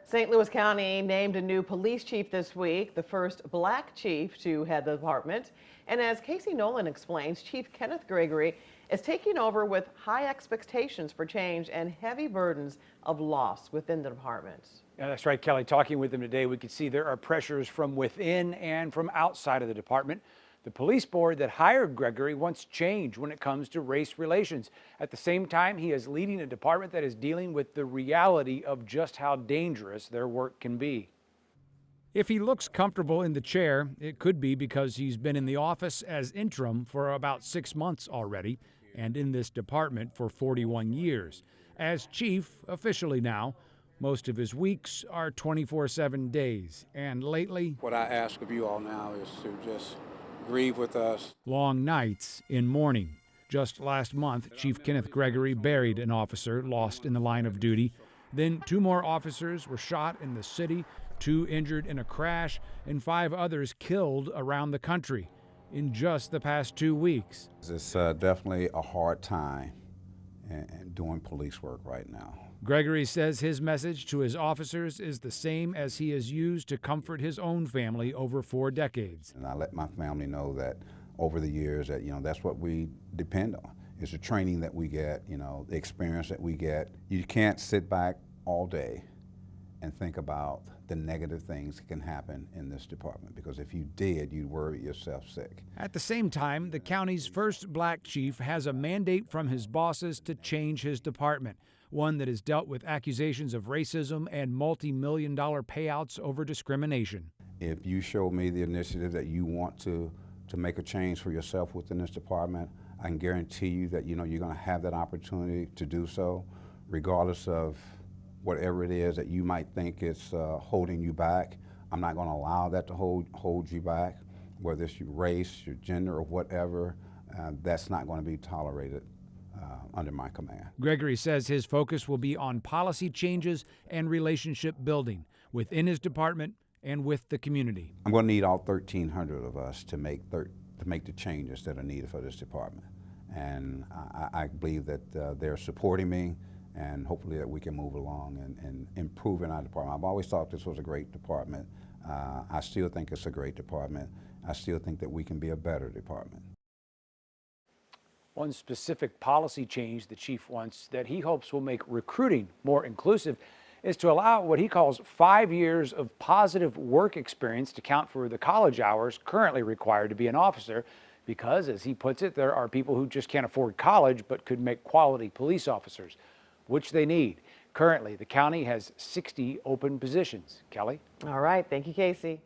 St. Louis County named a new police chief this week, the first black chief to head the department. And as Casey Nolan explains, Chief Kenneth Gregory is taking over with high expectations for change and heavy burdens of loss within the department. Yeah, that's right, Kelly. Talking with him today, we could see there are pressures from within and from outside of the department. The police board that hired Gregory wants change when it comes to race relations. At the same time, he is leading a department that is dealing with the reality of just how dangerous their work can be. If he looks comfortable in the chair, it could be because he's been in the office as interim for about 6 months already and in this department for 41 years. As chief, officially now, most of his weeks are 24/7 days, and lately, what I ask of you all now is to just grieve with us. Long nights in mourning. Just last month, Chief Kenneth Gregory buried an officer lost in the line of duty. Then 2 more officers were shot in the city, 2 injured in a crash, and 5 others killed around the country in just the past 2 weeks. It's definitely a hard time in doing police work right now. Gregory says his message to his officers is the same as he has used to comfort his own family over 4 decades. And I let my family know that over the years that, that's what we depend on. It's the training that we get, the experience that we get. You can't sit back all day and think about the negative things that can happen in this department, because if you did, you'd worry yourself sick. At the same time, the county's first black chief has a mandate from his bosses to change his department, one that has dealt with accusations of racism and multi-million-dollar payouts over discrimination. If you show me the initiative that you want to make a change for yourself within this department, I can guarantee you that you're going to have that opportunity to do so, regardless of whatever it is that you might think is holding you back. I'm not going to allow that to hold you back, whether it's your race, your gender, or whatever. That's not going to be tolerated under my command. Gregory says his focus will be on policy changes and relationship building within his department and with the community. I'm going to need all 1,300 of us to make the changes that are needed for this department. And I believe that they're supporting me, and hopefully that we can move along and improve in our department. I've always thought this was a great department. I still think it's a great department. I still think that we can be a better department. One specific policy change the chief wants that he hopes will make recruiting more inclusive is to allow what he calls 5 years of positive work experience to count for the college hours currently required to be an officer, because, as he puts it, there are people who just can't afford college but could make quality police officers, which they need. Currently, the county has 60 open positions. Kelly? All right. Thank you, Casey.